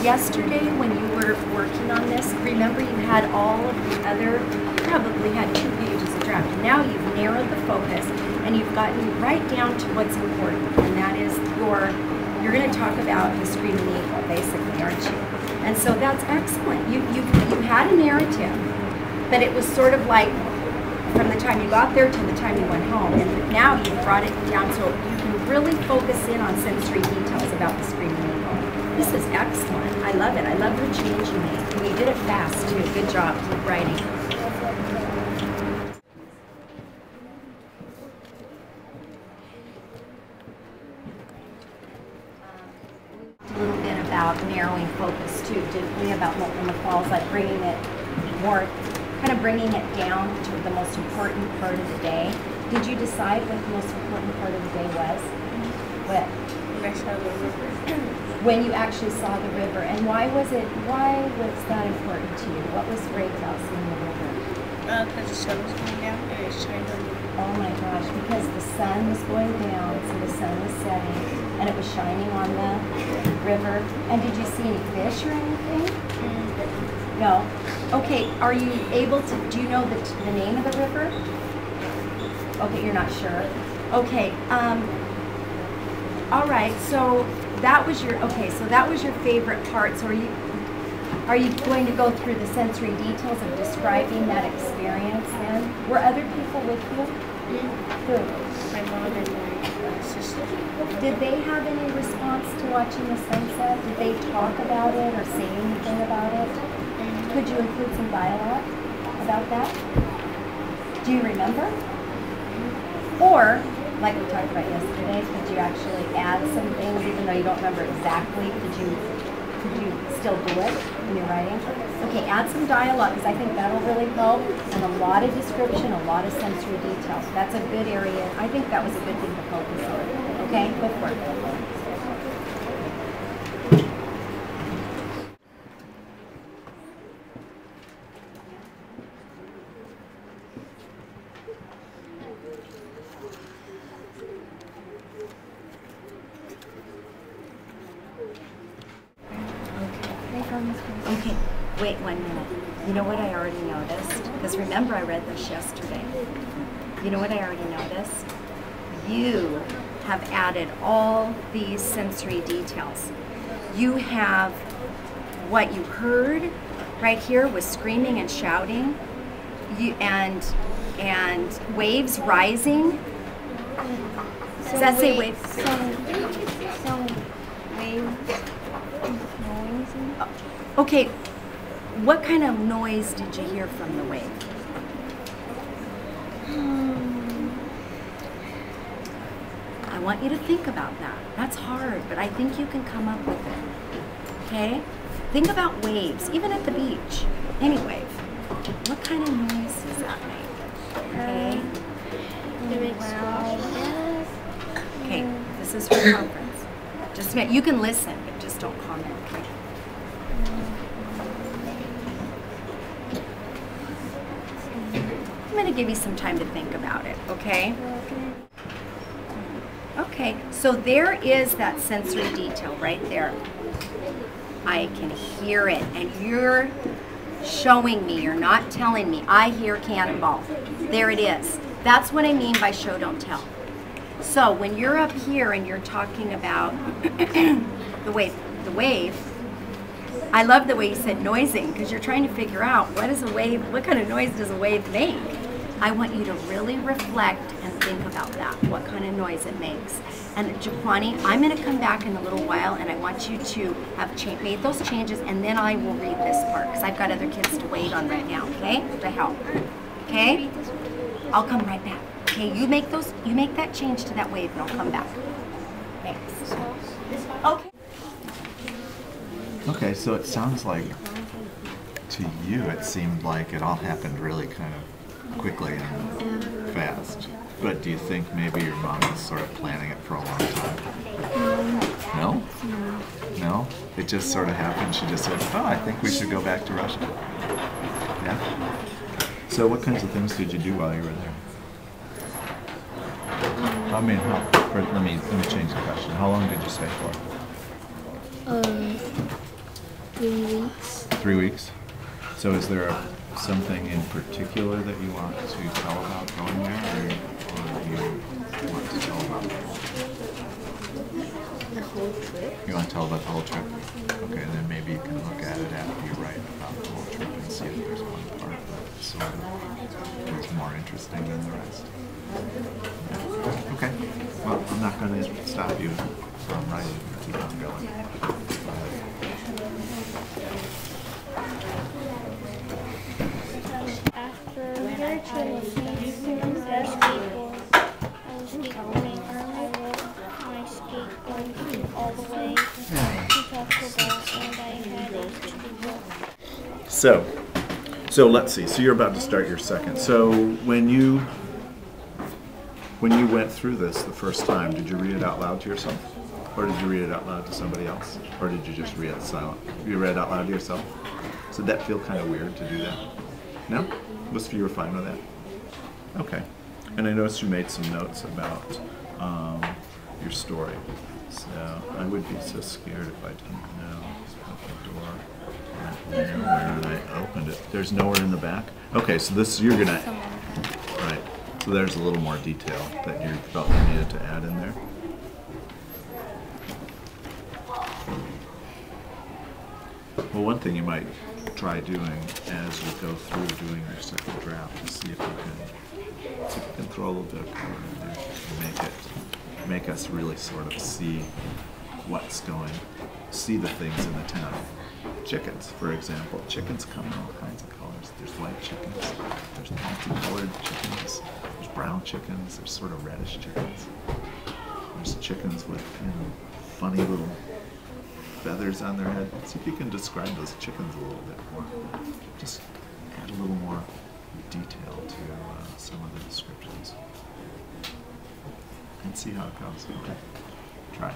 yesterday when you were working on this, remember you had all of the other, you probably had 2 pages of draft, and now you've narrowed the focus and you've gotten right down to what's important, and that is you're going to talk about the Screaming Eagle, basically, aren't you? And so that's excellent. You had a narrative, but it was sort of like from the time you got there to the time you went home, and now you've brought it down so you can really focus in on sensory details about the Screaming Eagle. This is excellent. I love it. I love the change you made. And you did it fast, too. Good job. Keep writing. A little bit about narrowing focus, too, didn't we? About Molten the Falls, like bringing it more, kind of bringing it down to the most important part of the day. Did you decide what the most important part of the day was? What? I saw the river. When you actually saw the river, and why was that important to you? What was great about seeing the river? Because the sun was going down and it shined on me. Oh my gosh, because the sun was going down, so the sun was setting, and it was shining on the river. And did you see any fish or anything? No? Okay, are you able to, do you know the name of the river? Okay, you're not sure. Okay, all right, so that was your favorite part. So are you going to go through the sensory details of describing that experience then? Were other people with you? Who? My mom and my sister. Did they have any response to watching the sunset? Did they talk about it or say anything about it? Could you include some dialogue about that? Do you remember? Or, like we talked about yesterday, could you actually add some things even though you don't remember exactly? Could you still do it when you're writing? Okay, add some dialogue because I think that'll really help, and a lot of description, a lot of sensory details. That's a good area. I think that was a good thing to focus on. Okay, go for it. Okay, wait 1 minute. You know what I already noticed? Because remember I read this yesterday. You know what I already noticed? You have added all these sensory details. You have what you heard right here was screaming and shouting, and waves rising. Does that say waves? Some waves. Okay, what kind of noise did you hear from the wave? I want you to think about that. That's hard, but I think you can come up with it. Okay? Think about waves, even at the beach. Any wave. What kind of noise does that make? Okay? It makes loud. Okay, this is for conference. Just a minute. You can listen, but just don't comment, okay? I'm going to give you some time to think about it, okay? Okay, so there is that sensory detail right there. I can hear it, and you're showing me, you're not telling me. I hear cannonball. There it is. That's what I mean by show, don't tell. So when you're up here and you're talking about the wave, I love the way you said noising, because you're trying to figure out what kind of noise does a wave make? I want you to really reflect and think about that, what kind of noise it makes. And Jaquani, I'm going to come back in a little while, and I want you to have made those changes, and then I will read this part, because I've got other kids to wait on right now, okay, to help. Okay? I'll come right back. Okay, you make that change to that wave, and I'll come back. Thanks. Okay. Okay, so it sounds like to you it seemed like it all happened really kind of quickly and fast. But do you think maybe your mom was sort of planning it for a long time? No? No? It just sort of happened. She just said, oh, I think we should go back to Russia. Yeah? So what kinds of things did you do while you were there? I mean, let me change the question. How long did you stay for? 3 weeks. 3 weeks. So is there something in particular that you want to tell about going there, or do you want to tell about The whole trip. You want to tell about the whole trip? Okay, and then maybe you can look at it after you write about the whole trip and see if there's one part that sort of is more interesting than the rest. Okay. Well, I'm not going to stop you from writing. Keep on going. After I was skateboard, I was skateboarding. I rode my skateboard all the way to Taco Bell, and I had a tutorial. So let's see. So you're about to start your second. So when you went through this the first time, did you read it out loud to yourself? Or did you read it out loud to somebody else? Or did you just read it silent? You read it out loud to yourself? So did that feel kind of weird to do that? No? You were fine with that? Okay. And I noticed you made some notes about your story. So I would be so scared if I didn't know. The door. And I opened it. There's nowhere in the back? Okay, so this, you're going to... Right. So there's a little more detail that you felt you needed to add in there. Well, one thing you might try doing as you go through doing your second draft is see if you can throw a little bit of color in there and make us really sort of see what's see the things in the town. Chickens, for example. Chickens come in all kinds of colors. There's white chickens, there's multicolored chickens, there's brown chickens, there's sort of reddish chickens. There's chickens with funny little feathers on their head. See if you can describe those chickens a little bit more. Just add a little more detail to some of the descriptions. And see how it goes. Okay. Try.